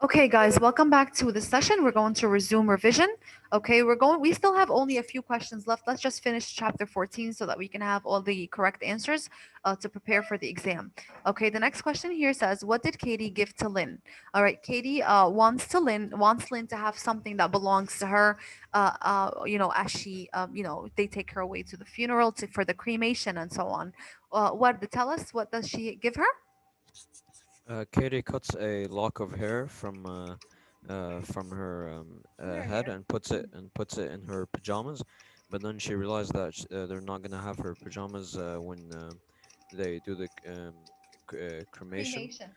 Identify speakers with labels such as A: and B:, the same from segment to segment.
A: Okay, guys, welcome back to the session. We're going to resume revision. Okay, we still have only a few questions left. Let's just finish chapter 14 so that we can have all the correct answers to prepare for the exam. Okay, the next question here says, what did Katie give to Lynn? All right, Katie wants Lynn to have something that belongs to her, as they take her away to the funeral, for the cremation and so on. Tell us, what does she give her?
B: Katie cuts a lock of hair from her
A: From her
B: head
A: hair.
B: and puts it in her pajamas, but then she realized that they're not gonna have her pajamas when they do the cremation.
A: Cremation.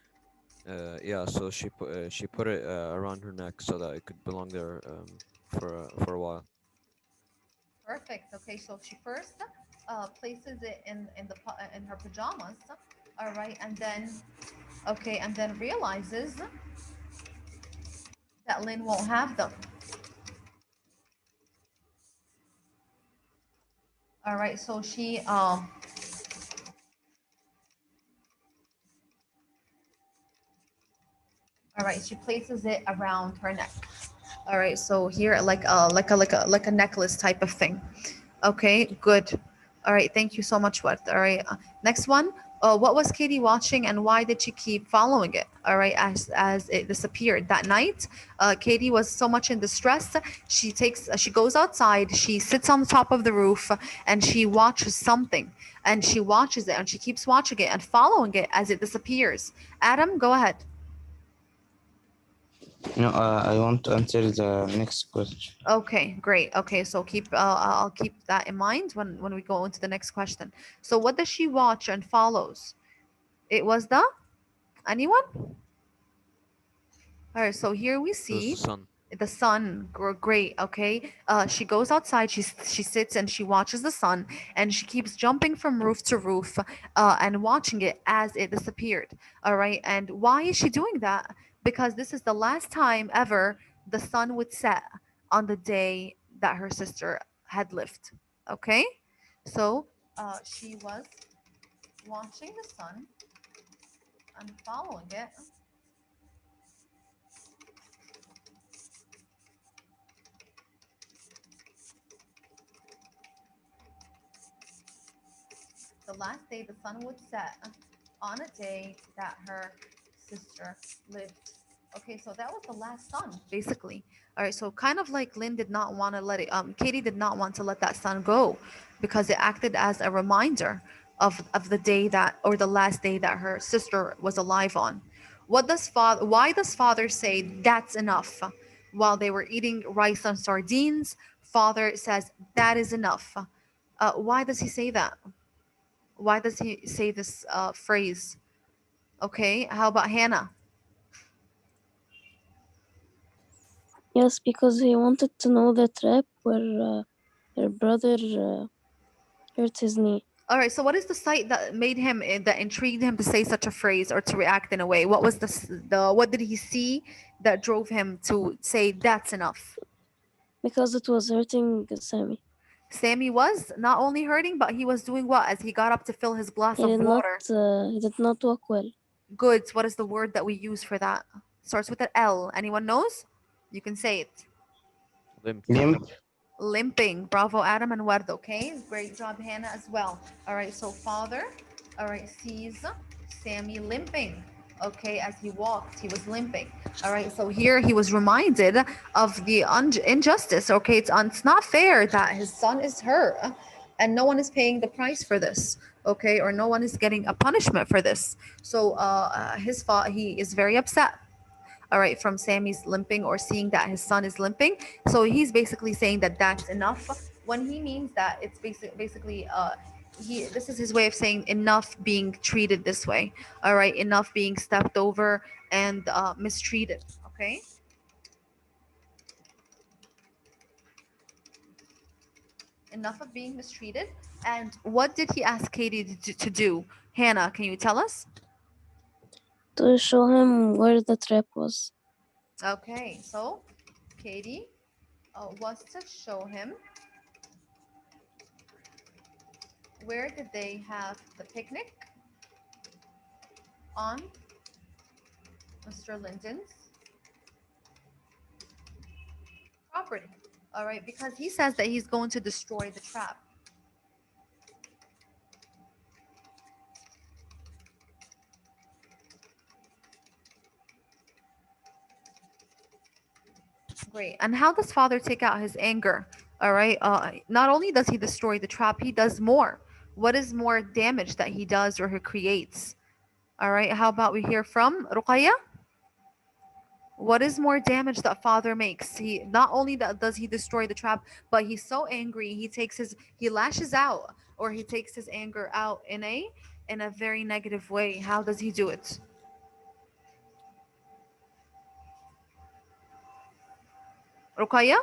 B: Yeah, so she put it around her neck so that it could belong there for a while.
A: Perfect. Okay, so she first places it in her pajamas. All right, and then realizes that Lynn won't have them. All right, so she places it around her neck. All right, so here like a necklace type of thing. Okay, good. All right, thank you so much. What? All right, next one. What was Katie watching, and why did she keep following it? All right, as it disappeared that night, Katie was so much in distress. She goes outside. She sits on the top of the roof, and she watches something, and she watches it, and she keeps watching it and following it as it disappears. Adam, go ahead.
C: No, I want to answer the next question.
A: Okay, great. Okay, so I'll keep that in mind when we go into the next question. So what does she watch and follows? It was the anyone? All right, so here we
B: It was the
A: see
B: sun.
A: the sun. Great. Okay. She goes outside. She sits and she watches the sun, and she keeps jumping from roof to roof, and watching it as it disappeared. All right. And why is she doing that? Because this is the last time ever the sun would set on the day that her sister had lived. Okay. So she was watching the sun and following it the last day the sun would set on a day that her sister lived. Okay, so that was the last sun, basically. All right, so kind of like Lynn did not want to Katie did not want to let that sun go because it acted as a reminder of the day that, or the last day that her sister was alive on. Why does father say that's enough? While they were eating rice and sardines, father says that is enough. Why does he say that? Why does he say this phrase? Okay, how about Hannah?
D: Yes, because he wanted to know the trap where her brother hurt his knee.
A: All right, so what is the sight that intrigued him to say such a phrase or to react in a way? What was the what did he see that drove him to say that's enough?
D: Because it was hurting Sammy.
A: Sammy was not only hurting, but he was doing what as he got up to fill his glass of water?
D: He did not walk well.
A: Good. What is the word that we use for that? Starts with an L. Anyone knows? You can say it.
B: Limp.
C: Limp.
A: Limping. Bravo, Adam and Ward. Okay, great job, Hannah, as well. All right, so father, all right, sees Sammy limping. Okay, as he walked, he was limping. All right, so here he was reminded of the injustice. Okay, it's not fair that his son is hurt and no one is paying the price for this. Okay, or no one is getting a punishment for this. So he is very upset, all right, from Sammy's limping or seeing that his son is limping. So he's basically saying that that's enough. When he means that, it's basically he this is his way of saying enough being treated this way. All right, enough being stepped over and mistreated. Okay, enough of being mistreated. And what did he ask Katie to do? Hannah, can you tell us?
D: To show him where the trap was.
A: Okay, so Katie was to show him where did they have the picnic on Mr. Linden's property. All right, because he says that he's going to destroy the trap. Great. And how does father take out his anger? All right. Not only does he destroy the trap, he does more. What is more damage that he does or he creates? All right. How about we hear from Ruqayya? What is more damage that father makes? He not only does he destroy the trap, but he's so angry. He lashes out or he takes his anger out in a very negative way. How does he do it? Ruqayya?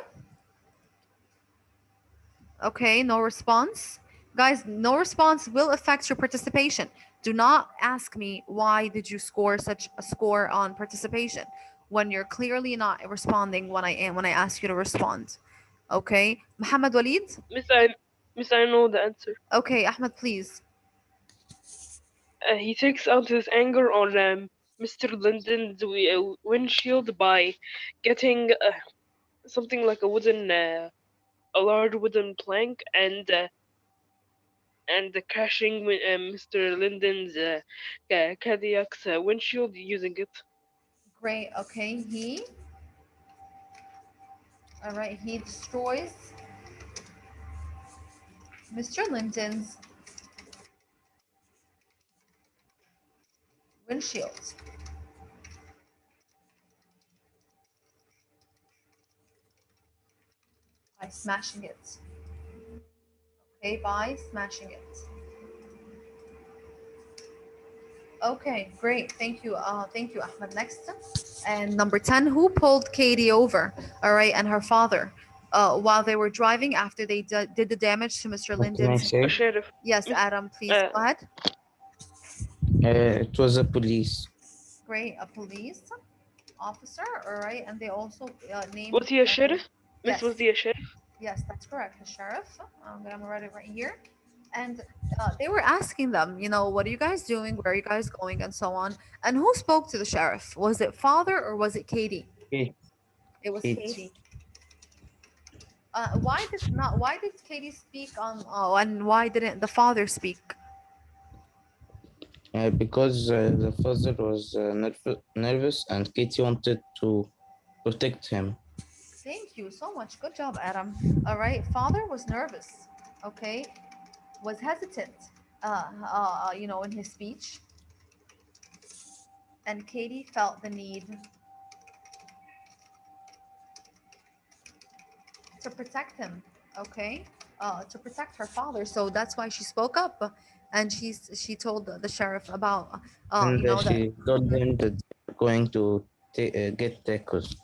A: Okay, no response. Guys, no response will affect your participation. Do not ask me why did you score such a score on participation when you're clearly not responding when I ask you to respond. Okay, Muhammad Walid.
E: Miss, I know the answer.
A: Okay, Ahmed, please.
E: He takes out his anger on Mr. Linden's windshield by getting something like a large wooden plank and crashing Mr. Linden's Cadillac windshield using it.
A: Great. Okay, all right. He destroys Mr. Linton's windshield by smashing it. Okay, by smashing it. Okay, great. Thank you, Ahmed. Next. And number 10, who pulled Katie over? All right, and her father. While they were driving after they did the damage to Mr.
C: What can I
A: Linden's.
E: A
C: say?
E: sheriff.
A: Yes,
E: Miss,
A: Adam, please
E: uh,
A: go ahead.
C: It was the police.
A: Great, a police officer. All right, and they also named.
E: was he a sheriff? Miss,
A: Yes,
E: was he a sheriff?
A: yes, that's correct. The sheriff. I'm gonna write it right here. And they were asking them, what are you guys doing? Where are you guys going? And so on. And who spoke to the sheriff? Was it father or was it Katie?
C: Kate.
A: It was
C: Kate.
A: Katie. Why did Katie speak on? Oh, and why didn't the father speak?
C: Because the father was nervous and Katie wanted to protect him.
A: Thank you so much. Good job, Adam. All right. Father was nervous. Okay, was hesitant. In his speech, and Katie felt the need to protect him. Okay, to protect her father. So that's why she spoke up, and she told the sheriff about,
C: And
A: that.
C: she told him that they're going to get tacos.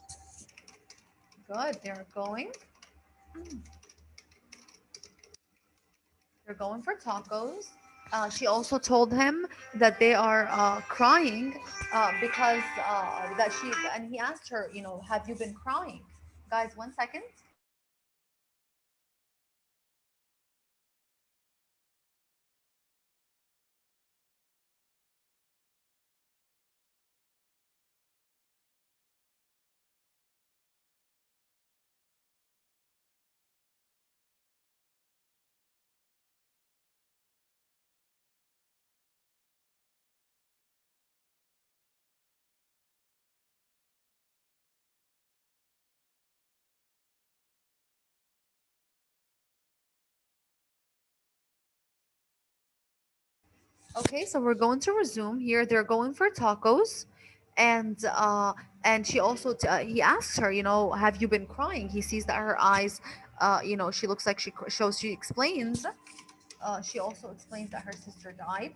A: Good. They're going for tacos. She also told him that they are crying because that she and he asked her, have you been crying? Guys, 1 second. Okay, so we're going to resume here. They're going for tacos, and she also he asks her, have you been crying? He sees that her eyes, she looks like she explains. She also explains that her sister died.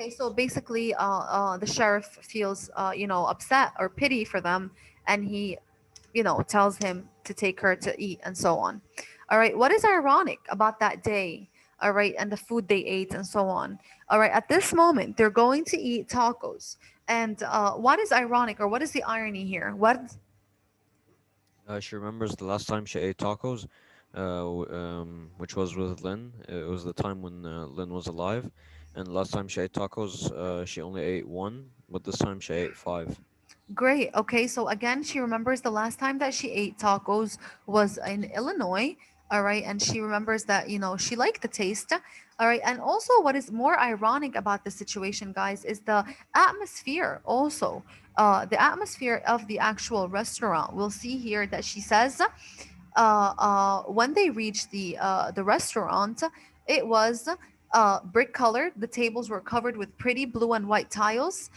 A: Okay, so basically, the sheriff feels, upset or pity for them, and he, tells him to take her to eat and so on. All right, what is ironic about that day? All right, and the food they ate and so on. All right, at this moment, they're going to eat tacos. And what is ironic or what is the irony here?
B: She remembers the last time she ate tacos, which was with Lynn. It was the time when Lynn was alive, And last time she ate tacos, she only ate one, but this time she ate five.
A: Great. Okay, so again, she remembers the last time that she ate tacos was in Illinois. All right, and she remembers that, she liked the taste. All right, and also what is more ironic about the situation, guys, is the atmosphere also. The atmosphere of the actual restaurant. We'll see here that she says when they reached the restaurant, it was brick colored. The tables were covered with pretty blue and white tiles.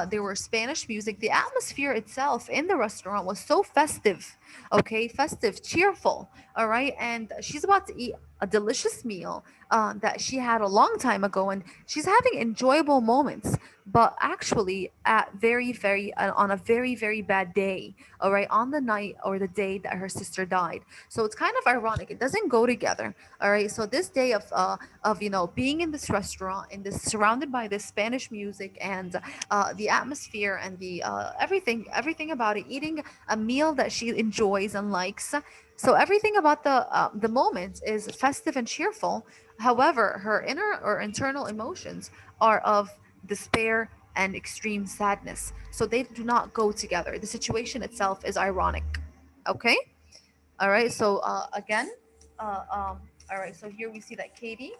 A: There were Spanish music. The atmosphere itself in the restaurant was so festive, okay, festive, cheerful. All right, and she's about to eat a delicious meal that she had a long time ago, and she's having enjoyable moments. But actually, at very on a very bad day, all right, on the night or the day that her sister died. So it's kind of ironic. It doesn't go together. All right. So this day of being in this restaurant, in this surrounded by this Spanish music and the atmosphere and the everything about it, eating a meal that she enjoys and likes. So everything about the moment is festive and cheerful. However, her inner or internal emotions are of despair and extreme sadness. So they do not go together. The situation itself is ironic. Okay. All right. So again, all right. So here we see that Katie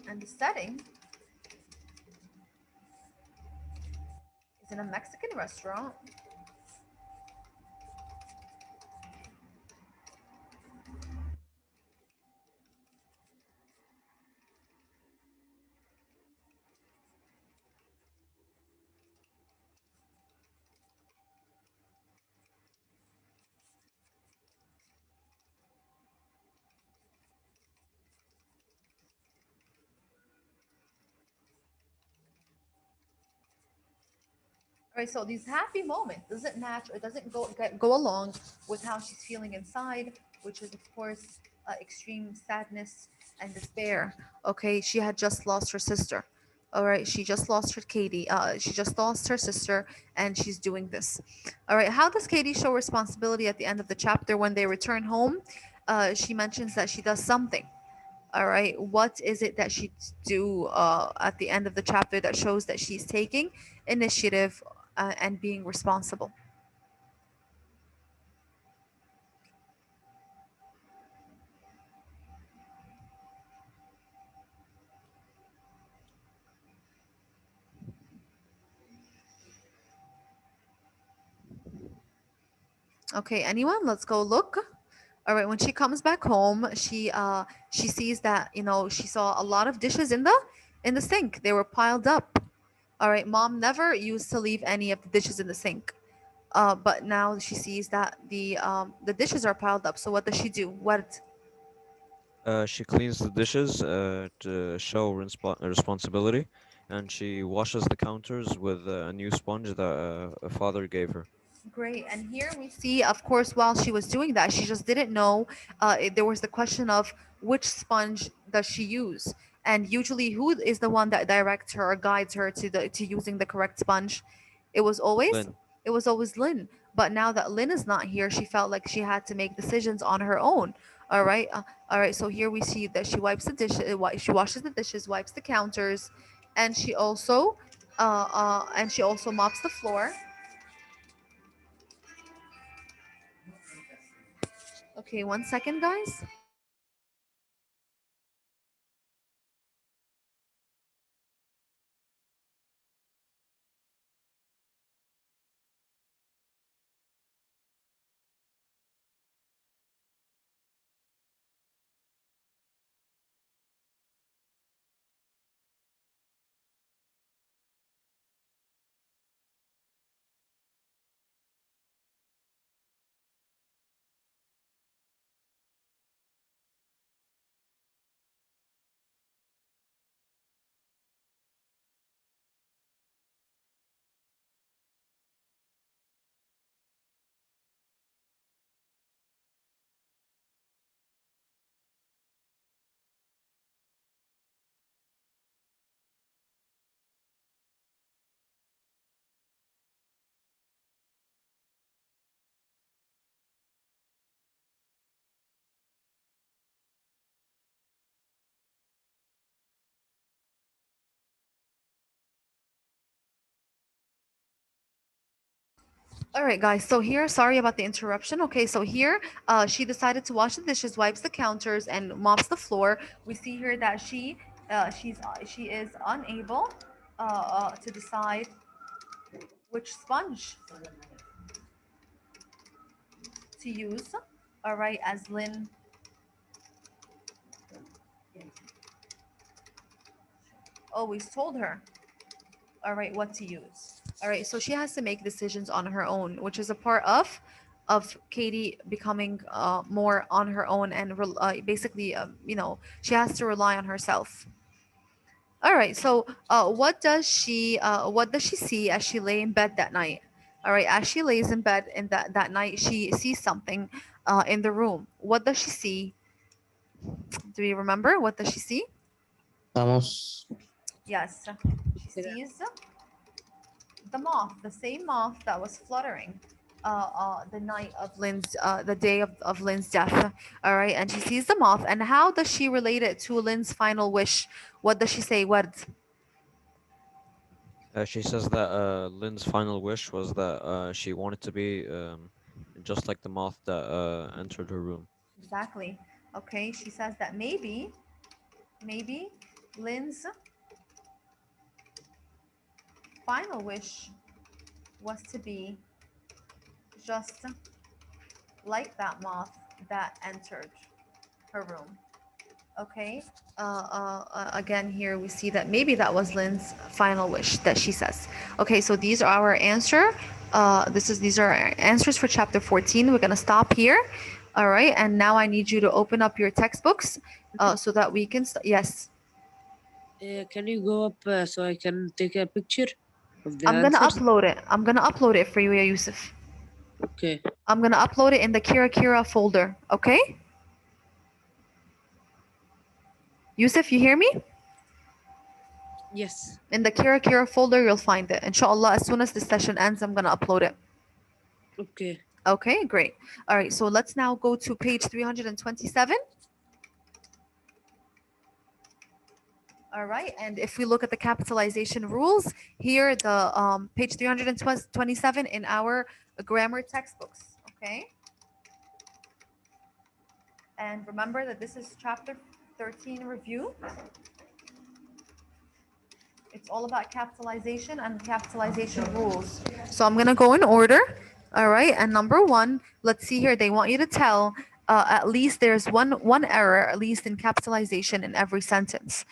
A: and the setting is in a Mexican restaurant. All right. So these happy moments doesn't match or doesn't go along with how she's feeling inside, which is of course extreme sadness and despair. Okay. She had just lost her sister. All right. She just lost her Katie. She just lost her sister, and she's doing this. All right. How does Katie show responsibility at the end of the chapter when they return home? She mentions that she does something. All right. What is it that she do at the end of the chapter that shows that she's taking initiative and being responsible? Okay. Anyone? Let's go look. All right. When she comes back home, she sees that she saw a lot of dishes in the sink. They were piled up. All right. Mom never used to leave any of the dishes in the sink. But now she sees that the dishes are piled up. So what does she do? What?
B: She cleans the dishes to show responsibility, and she washes the counters with a new sponge that a father gave her.
A: Great. And here we see, of course, while she was doing that, she just didn't know. There was the question of which sponge does she use, and usually who is the one that directs her or guides her to using the correct sponge? It was always
B: Lynn,
A: it was always Lynn. But now that Lynn is not here, she felt like she had to make decisions on her own. All right. All right. So here we see that she wipes the dish. She washes the dishes, wipes the counters, and she also mops the floor. Okay, 1 second, guys. All right, guys. So here, sorry about the interruption. Okay, so here, she decided to wash the dishes, wipes the counters, and mops the floor. We see here that she is unable to decide which sponge to use. All right, as Lynn always told her. All right, what to use. All right, so she has to make decisions on her own, which is a part of Katie becoming more on her own and basically, she has to rely on herself. All right, so what does she see as she lay in bed that night? All right, as she lays in bed in that night, she sees something in the room. What does she see? Do you remember? What does she see?
C: Amos.
A: Yes, she sees the moth, the same moth that was fluttering the night of the day of Lynn's death. All right, and she sees the moth. And how does she relate it to Lynn's final wish? What does she say? What?
B: She says that Lynn's final wish was that she wanted to be just like the moth that entered her room.
A: Exactly. Okay, she says that maybe Lynn's final wish was to be just like that moth that entered her room. Okay. Again, here we see that maybe that was Lynn's final wish that she says. Okay, so these are our answer. These are our answers for chapter 14. We're gonna stop here. All right, and now I need you to open up your textbooks so that we can. Yes,
F: Can you go up so I can take a picture of the
A: I'm gonna
F: answers?
A: upload it. I'm gonna upload it for you, ya Yusuf.
F: Okay.
A: I'm gonna upload it in the Kira folder. Okay, Yusuf, you hear me?
F: Yes.
A: In the Kira folder, you'll find it. Inshallah, as soon as the session ends, I'm gonna upload it.
F: Okay.
A: Okay, great. All right, so let's now go to page 327. All right, and if we look at the capitalization rules, here the page 327 in our grammar textbooks, okay? And remember that this is chapter 13 review. It's all about capitalization and capitalization rules. So I'm gonna go in order. All right, and number one, let's see here. They want you to tell at least there's one error, at least in capitalization in every sentence.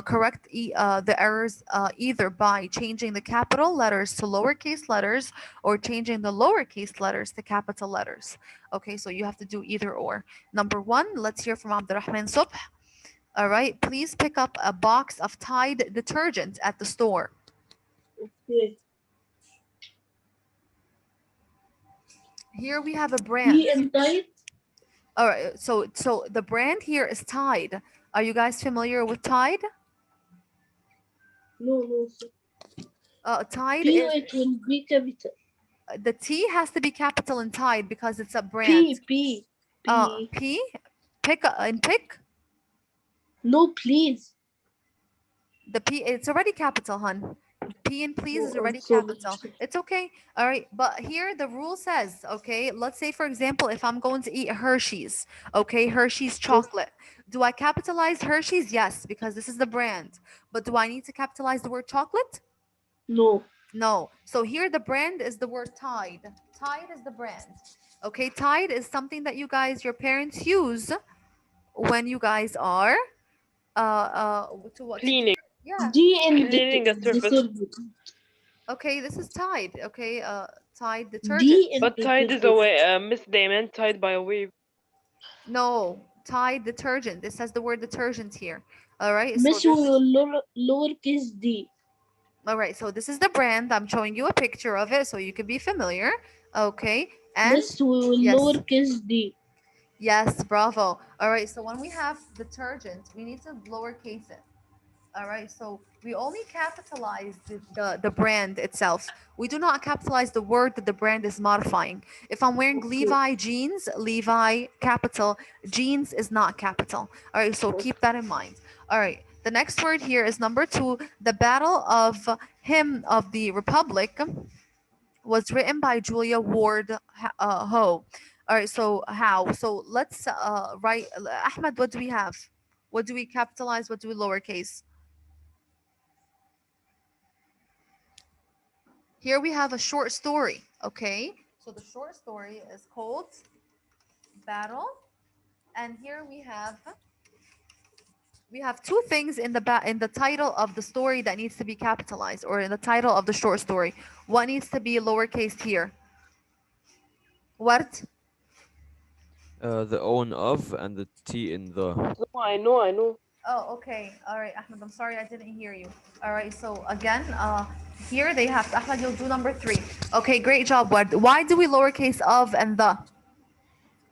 A: Correct the errors either by changing the capital letters to lowercase letters or changing the lowercase letters to capital letters. Okay, so you have to do either or. Number one, let's hear from Abdurrahman Subh. All right, please pick up a box of Tide detergent at the store.
G: Okay.
A: Here we have a brand.
G: Tea and Tide?
A: All right, so the brand here is Tide. Are you guys familiar with Tide?
G: No.
A: Tide
G: P,
A: is
G: it will be capital.
A: the T has to be capital in Tide because it's a brand.
G: P.
A: P, pick and pick.
G: No, please.
A: The P, it's already capital, hun. P and please is
G: Oh,
A: already
G: I'm so
A: capital.
G: sorry.
A: It's okay. All right. But here the rule says, okay, let's say, for example, if I'm going to eat Hershey's, okay, Hershey's chocolate. Do I capitalize Hershey's? Yes, because this is the brand. But do I need to capitalize the word chocolate?
G: No.
A: No. So here the brand is the word Tide. Tide is the brand. Okay, Tide is something that you guys, your parents use when you guys are to what?
E: Cleaning.
A: Yeah.
G: D and
E: Cleaning a surface.
G: detergent.
A: Okay, this is Tide. Okay, Tide detergent.
G: D and
E: But Tide is a way, Miss Damon, tied by a wave.
A: No, Tide detergent. It says the word detergent here. All right.
G: Miss
A: So this,
G: will lowercase d.
A: all right. So this is the brand. I'm showing you a picture of it so you can be familiar. Okay. And
G: Miss will
A: yes.
G: lowercase d.
A: yes, bravo. All right. So when we have detergent, we need to lowercase it. All right. So we only capitalize the brand itself. We do not capitalize the word that the brand is modifying. If I'm wearing Levi jeans, Levi capital, jeans is not capital. All right. So keep that in mind. All right. The next word here is number two, the Battle of Hymn of the Republic. was written by Julia Ward Ho. All right, so how? So let's write. Ahmed, what do we have? What do we capitalize? What do we lowercase? Here we have a short story. Okay, so the short story is called Battle, and here we have two things in the title of the story that needs to be capitalized, or in the title of the short story. What needs to be lowercase here? What?
B: The O in of and the T in the.
E: No, I know.
A: Oh, okay. All right, Ahmed. I'm sorry I didn't hear you. All right. So again, here they have Ahmed. You'll do number 3. Okay, great job. Why do we lowercase of and the?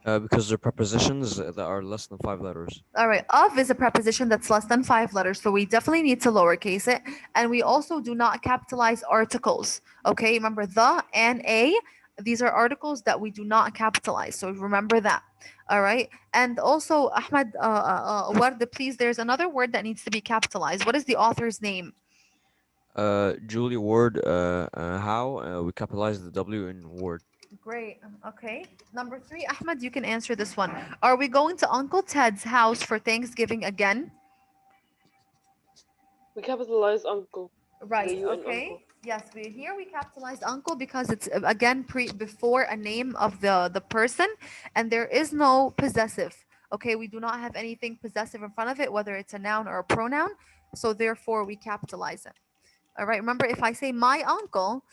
B: Because they're prepositions that are less than 5 letters.
A: All right. Of is a preposition that's less than 5 letters, so we definitely need to lowercase it. And we also do not capitalize articles. Okay. Remember the and a. These are articles that we do not capitalize. So remember that. All right. And also, Ahmed, Ward, please, there's another word that needs to be capitalized. What is the author's name?
B: Julie Ward, how? We capitalize the W in Ward.
A: Great. Okay. Number 3, Ahmed, you can answer this one. Are we going to Uncle Ted's house for Thanksgiving again?
E: We capitalize uncle.
A: Right.
E: U in
A: Okay.
E: uncle.
A: Yes, we capitalized uncle because it's again before a name of the person, and there is no possessive. Okay, we do not have anything possessive in front of it, whether it's a noun or a pronoun. So therefore, we capitalize it. All right. Remember, if I say my uncle,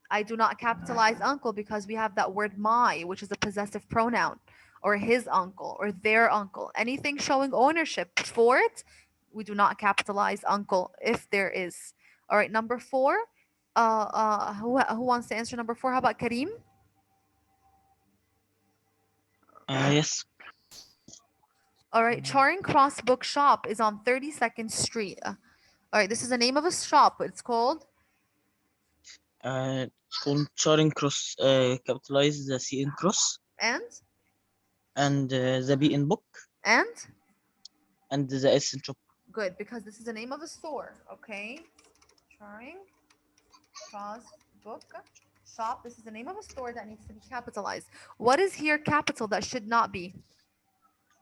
A: I do not capitalize uncle because we have that word my, which is a possessive pronoun, or his uncle, or their uncle. Anything showing ownership for it, we do not capitalize uncle if there is. All right, number 4. Who wants to answer number 4? How about Kareem?
C: Yes.
A: All right, Charing Cross Bookshop is on 32nd Street. All right, this is the name of a shop. It's called
C: On Charing Cross, capitalize the C in cross
A: and
C: the B in book
A: and
C: and the S in shop.
A: good, because this is the name of a store. Okay, Charing Cross Book Shop. This is the name of a store that needs to be capitalized. What is here capital that should not be?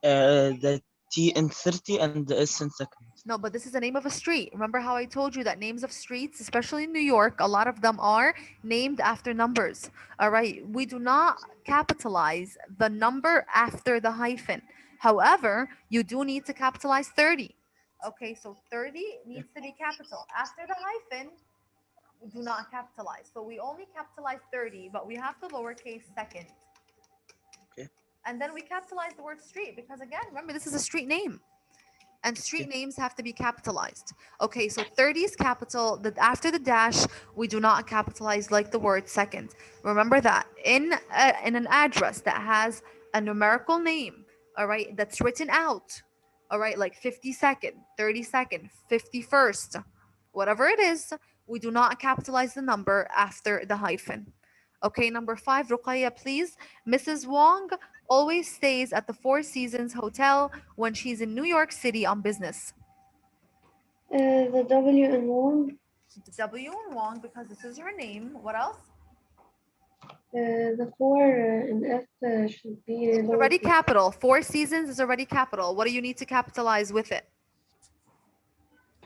C: The T in 30 and the S in second.
A: No, but this is the name of a street. Remember how I told you that names of streets, especially in New York, a lot of them are named after numbers. All right. We do not capitalize the number after the hyphen. However, you do need to capitalize 30. Okay, so 30 needs to be capital. After the hyphen, we do not capitalize. So we only capitalize 30, but we have the lowercase second.
C: Okay.
A: And then we capitalize the word street because, again, remember, this is a street name. And street names have to be capitalized. Okay, so 30 is capital. That after the dash, we do not capitalize like the word second. Remember that in an address that has a numerical name, all right, that's written out, all right, like 52nd, 32nd, 51st, whatever it is, we do not capitalize the number after the hyphen. Okay, number 5, Ruqayya, please. Mrs. Wong always stays at the Four Seasons Hotel when she's in New York City on business.
G: The W in Wong.
A: The W in Wong because this is her name. What else?
G: The 4 in F should be
A: It's already
G: lowercase.
A: capital. Four Seasons is already capital. What do you need to capitalize with it?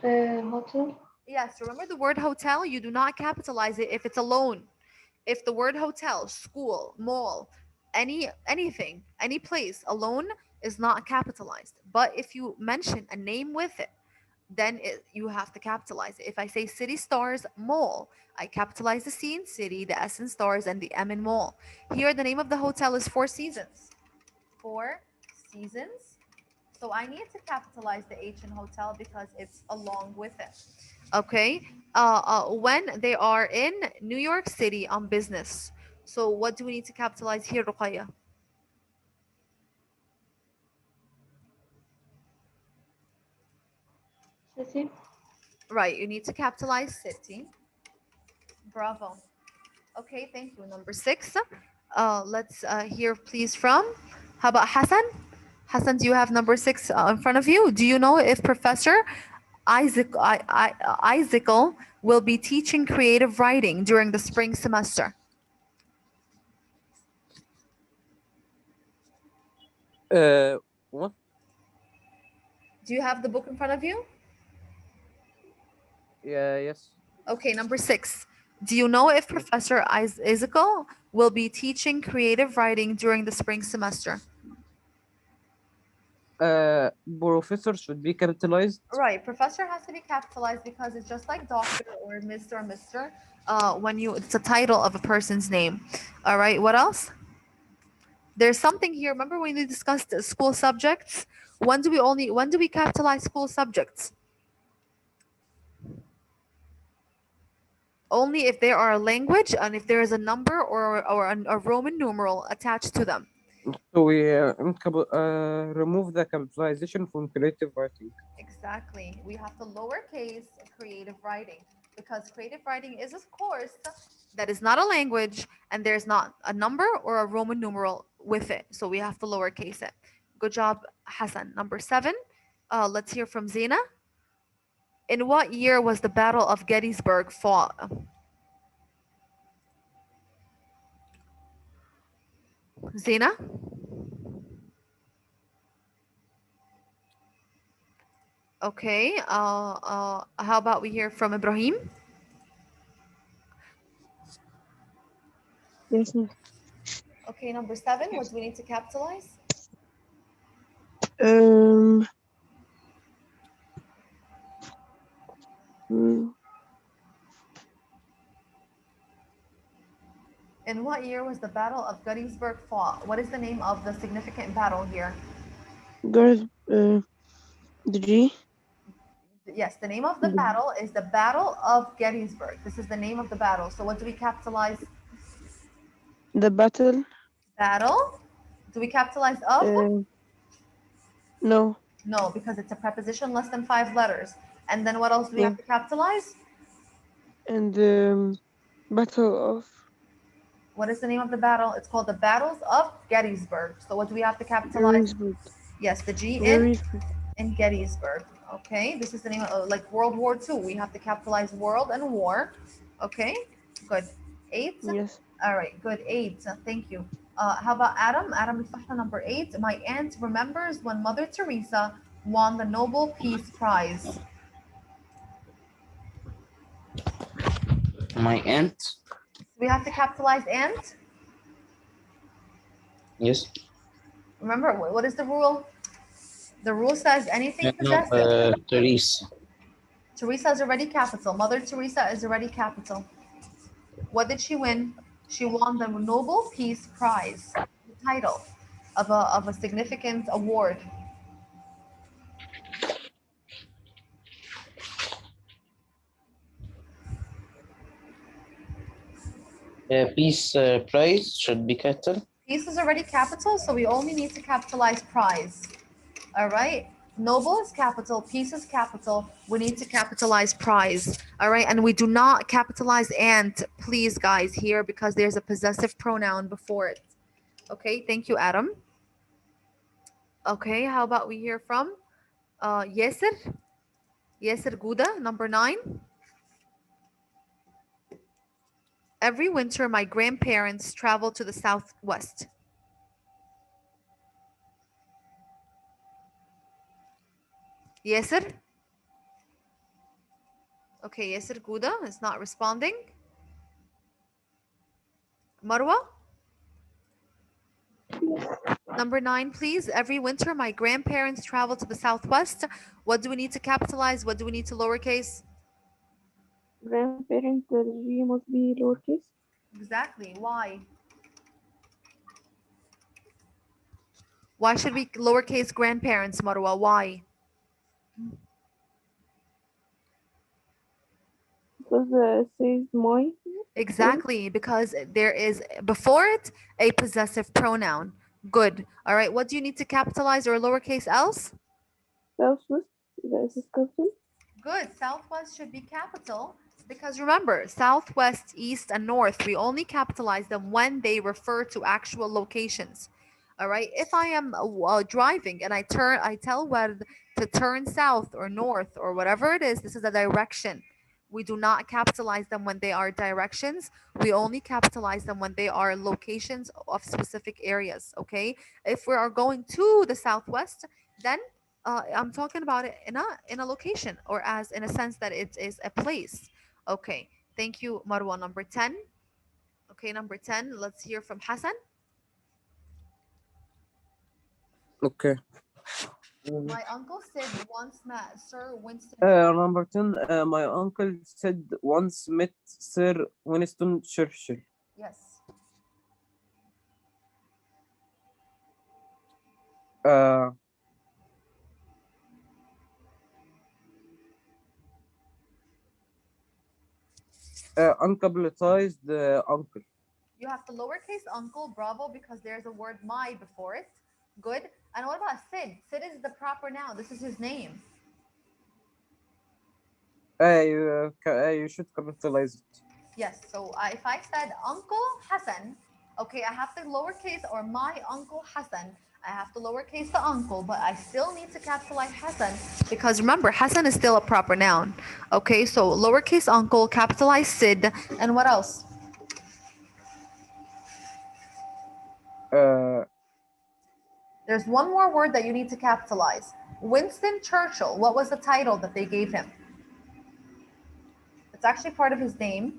G: Hotel.
A: Yes, remember the word hotel? You do not capitalize it if it's alone. If the word hotel, school, mall, anything, any place alone is not capitalized. But if you mention a name with it, then you have to capitalize it. If I say City Stars Mall, I capitalize the C in city, the S in stars, and the M in mall. Here, the name of the hotel is Four Seasons. Four Seasons. So I need to capitalize the H in hotel because it's along with it. Okay. When they are in New York City on business. So what do we need to capitalize here, Ruqayya?
G: City.
A: Right. You need to capitalize city. Bravo. Okay. Thank you. Number 6. Let's hear please from. How about Hassan? Hassan, do you have number 6 in front of you? Do you know if Professor Isaacl will be teaching creative writing during the spring semester?
H: What?
A: Do you have the book in front of you?
H: Yeah, yes.
A: Okay, number 6. Do you know if Professor Ezekiel will be teaching creative writing during the spring semester?
H: Professor should be capitalized.
A: Right, professor has to be capitalized because it's just like doctor or Mr. When you it's a title of a person's name. All right, what else? There's something here. Remember when we discussed school subjects? When do we capitalize school subjects? Only if there are a language and if there is a number or a Roman numeral attached to them.
H: So we remove the capitalization from creative writing.
A: Exactly. We have to lowercase creative writing because creative writing is, of course, that is not a language and there's not a number or a Roman numeral with it. So we have to lowercase it. Good job, Hassan. Number 7. Let's hear from Zena. In what year was the Battle of Gettysburg fought? Zena? Okay. How about we hear from Ibrahim?
D: Yes, miss.
A: Okay, number 7. What do we need to capitalize?
D: Um, mm,
A: In what year was the Battle of Gettysburg fought? What is the name of the significant battle here?
D: girls, the G,
A: Yes, the name of the
D: the,
A: battle is the Battle of Gettysburg. This is the name of the battle. So what do we capitalize?
D: the battle.
A: Battle? Do we capitalize of?
D: No,
A: No, because it's a preposition less than 5 letters. And then what else do we
D: yeah,
A: have to capitalize?
D: and battle of
A: What is the name of the battle? It's called the Battles of Gettysburg. So what do we have to capitalize?
D: Gettysburg.
A: Yes, the G
D: Gettysburg.
A: in Gettysburg. Okay, this is the name of like World War II. We have to capitalize world and war. Okay, good. 8.
D: Yes.
A: All right, good. 8. Thank you. How about Adam? Adam is number 8. My aunt remembers when Mother Teresa won the Nobel Peace Prize.
C: My aunt.
A: We have to capitalize aunt.
C: Yes.
A: Remember, what is the rule? The rule says anything
C: No,
A: possessive.
C: Teresa.
A: Teresa is already capital. Mother Teresa is already capital. What did she win? She won the Nobel Peace Prize, the title of a significant award.
C: Peace prize should be capital.
A: Peace is already capital, so we only need to capitalize prize. All right. Noble is capital, peace is capital. We need to capitalize prize. All right. And we do not capitalize and, please, guys, here because there's a possessive pronoun before it. Okay. Thank you, Adam. Okay. How about we hear from Yesir? Yesir Guda, number 9. Every winter, my grandparents travel to the southwest. Yesir? Okay, Yesir Guda is not responding. Marwa? Number 9, please. Every winter, my grandparents travel to the southwest. What do we need to capitalize? What do we need to lowercase?
D: Grandparent, the G must be lowercase.
A: Exactly. Why? Why should we lowercase grandparents, Marwa? Why?
D: Because it says my.
A: Exactly, because there is before it a possessive pronoun. Good. All right. What do you need to capitalize or lowercase else?
D: Southwest, that is capital.
A: Good. Southwest should be capital because remember, southwest, east, and north, we only capitalize them when they refer to actual locations. All right. If I am driving and I tell where to turn south or north or whatever it is, this is a direction. We do not capitalize them when they are directions. We only capitalize them when they are locations of specific areas. Okay. If we are going to the southwest, then I'm talking about it in a location, or as in a sense that it is a place. Okay. Thank you, Marwa. Number 10. Okay, number 10. Let's hear from Hassan.
H: Okay.
A: My uncle said once met Sir Winston.
H: Number 10. My uncle said once met Sir Winston Churchill.
A: Yes.
H: Uh, Uncapitalized uncle.
A: You have the lowercase uncle, bravo, because there's a word my before it. Good. And what about Sid? Sid is the proper noun. This is his name.
H: You should capitalize it.
A: Yes. So if I said Uncle Hassan, okay, I have the lowercase, or my Uncle Hassan. I have to lowercase the uncle, but I still need to capitalize Hassan because remember, Hassan is still a proper noun. Okay, so lowercase uncle, capitalize Sid, and what else? There's one more word that you need to capitalize. Winston Churchill. What was the title that they gave him? It's actually part of his name.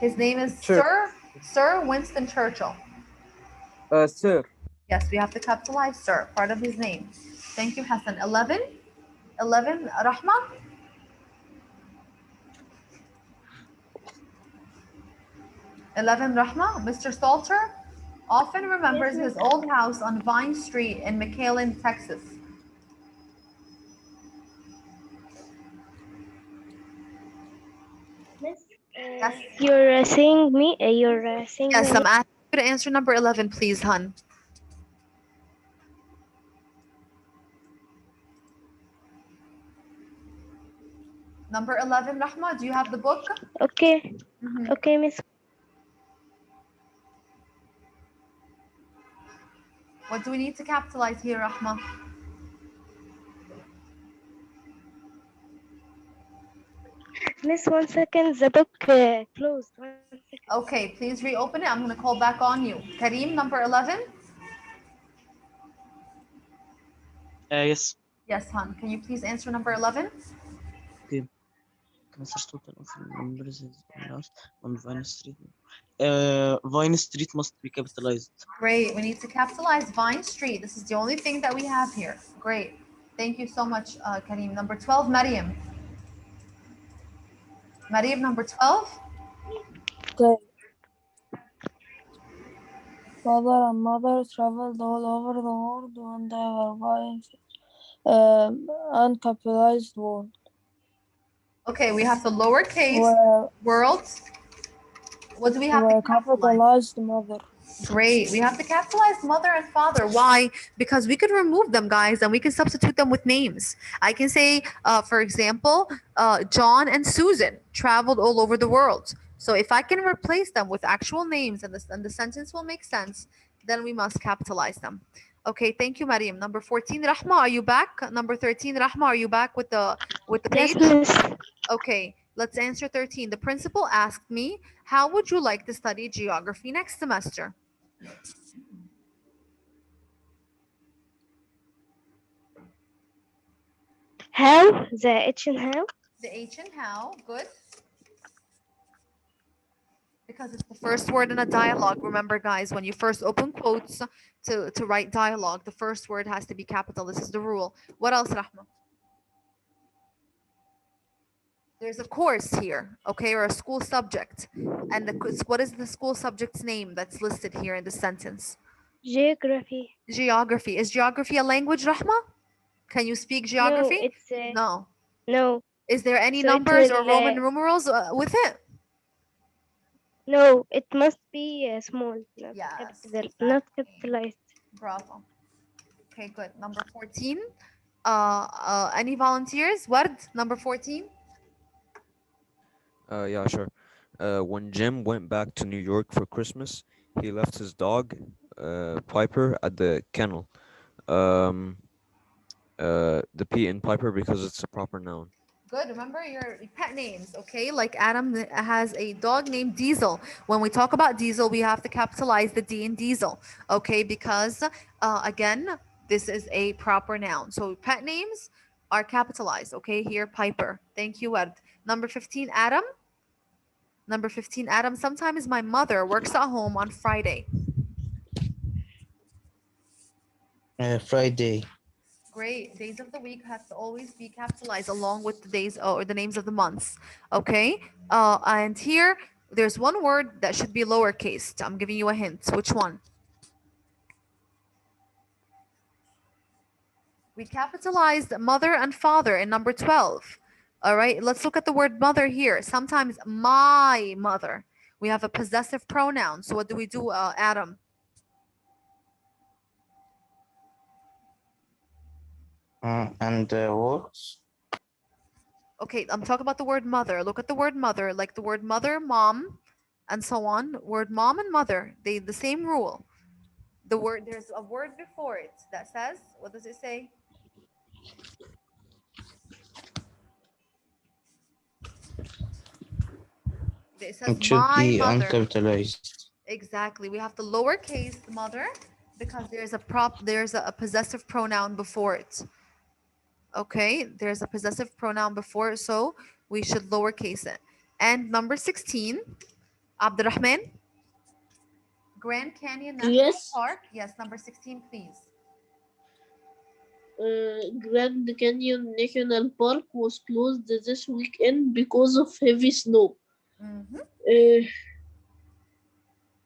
A: His name is
H: Sure.
A: Sir Winston Churchill.
H: Sir.
A: Yes, we have to capitalize Sir, part of his name. Thank you, Hassan. 11, Rahma. 11, Rahma. Mr. Salter often remembers his old house on Vine Street in McAllen, Texas. Yes.
I: You're saying me? You're saying
A: Yes,
I: me?
A: I'm asking you to answer number 11, please, hun. Number 11, Rahma, do you have the book?
I: Okay.
A: Mhm.
I: Okay, Miss.
A: What do we need to capitalize here, Rahma?
I: Miss, 1 second. The book closed. 1 second.
A: Okay, please reopen it. I'm going to call back on you. Kareem, number 11?
J: Yes.
A: Yes, hon. Can you please answer number 11?
J: Okay. Cancer's total of numbers is on Vine Street. Vine Street must be capitalized.
A: Great. We need to capitalize Vine Street. This is the only thing that we have here. Great. Thank you so much, Kareem. Number 12, Mariam. Mariam, number 12?
D: Okay. Father and mother traveled all over the world when they were going uncapitalized word.
A: Okay, we have the lowercase
D: Were
A: world. What do we have to capitalize?
D: capitalized mother.
A: Great. We have to capitalize mother and father. Why? Because we could remove them, guys, and we can substitute them with names. I can say, for example, John and Susan traveled all over the world. So if I can replace them with actual names and the sentence will make sense, then we must capitalize them. Okay, thank you, Mariam. Number 14, Rahma, are you back? Number 13, Rahma, are you back with the
I: Yes,
A: page?
I: Miss.
A: Okay, let's answer 13. The principal asked me, how would you like to study geography next semester?
I: How? The H and how?
A: The H and how, good. Because it's the first word in a dialogue. Remember, guys, when you first open quotes to write dialogue, the first word has to be capital. This is the rule. What else, Rahma? There's a course here, okay, or a school subject. And what is the school subject's name that's listed here in the sentence?
I: Geography.
A: Geography. Is geography a language, Rahma? Can you speak geography?
I: No, it's
A: No.
I: no.
A: Is there any
I: So it
A: numbers or
I: will,
A: Roman numerals with it?
I: No, it must be small, not
A: Yes,
I: not
A: exactly.
I: capitalized.
A: Bravo. Okay, good. Number 14. Any volunteers? Ward, number 14.
B: Yeah, sure. When Jim went back to New York for Christmas, he left his dog, Piper, at the kennel. Um, the P in Piper because it's a proper noun.
A: Good. Remember your pet names, okay? Like Adam has a dog named Diesel. When we talk about Diesel, we have to capitalize the D in Diesel, okay? Because again, this is a proper noun. So pet names are capitalized, okay? Here, Piper. Thank you, Ed. Number 15, Adam. Number 15, Adam. Sometimes my mother works at home on Friday.
C: Friday.
A: Great. Days of the week have to always be capitalized along with the days or the names of the months. Okay. And here there's one word that should be lowercase. I'm giving you a hint. Which one? We capitalized mother and father in number 12. All right. Let's look at the word mother here. Sometimes my mother. We have a possessive pronoun. So what do we do, Adam?
C: And works.
A: Okay, I'm talking about the word mother. Look at the word mother, like the word mother, mom, and so on. Word mom and mother, they the same rule. The word there's a word before it that says, what does it say? It says
C: It should
A: my
C: be
A: mother.
C: uncapitalized.
A: Exactly. We have to lowercase mother because there's a possessive pronoun before it. Okay, there's a possessive pronoun before it, so we should lowercase it. And number 16, Abdurrahman. Grand Canyon National
K: Yes.
A: Park. Yes, number 16, please.
K: Grand Canyon National Park was closed this weekend because of heavy snow.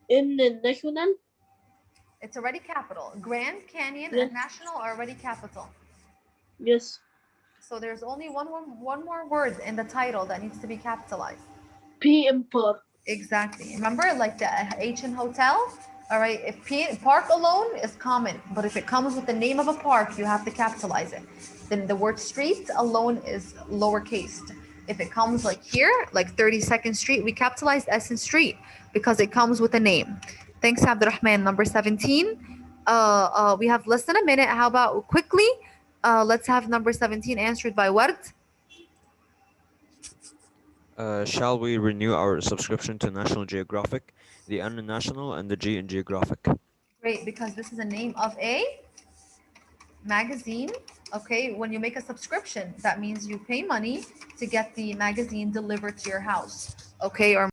K: In the national,
A: It's already capital. Grand Canyon
K: Yes.
A: and National are already capital.
K: yes,
A: So there's only one more word in the title that needs to be capitalized.
K: PM Park.
A: Exactly. Remember, like the H in hotel? All right, if park alone is common, but if it comes with the name of a park, you have to capitalize it. Then the word street alone is lowercase. If it comes like here, like 32nd Street, we capitalize S in street because it comes with a name. Thanks, Abdurrahman. Number 17. We have less than a minute. How about quickly? Let's have number 17 answered by Ward.
B: Shall we renew our subscription to National Geographic? The N in National and the G in Geographic.
A: Great, because this is the name of a magazine. Okay, when you make a subscription, that means you pay money to get the magazine delivered to your house. Okay, or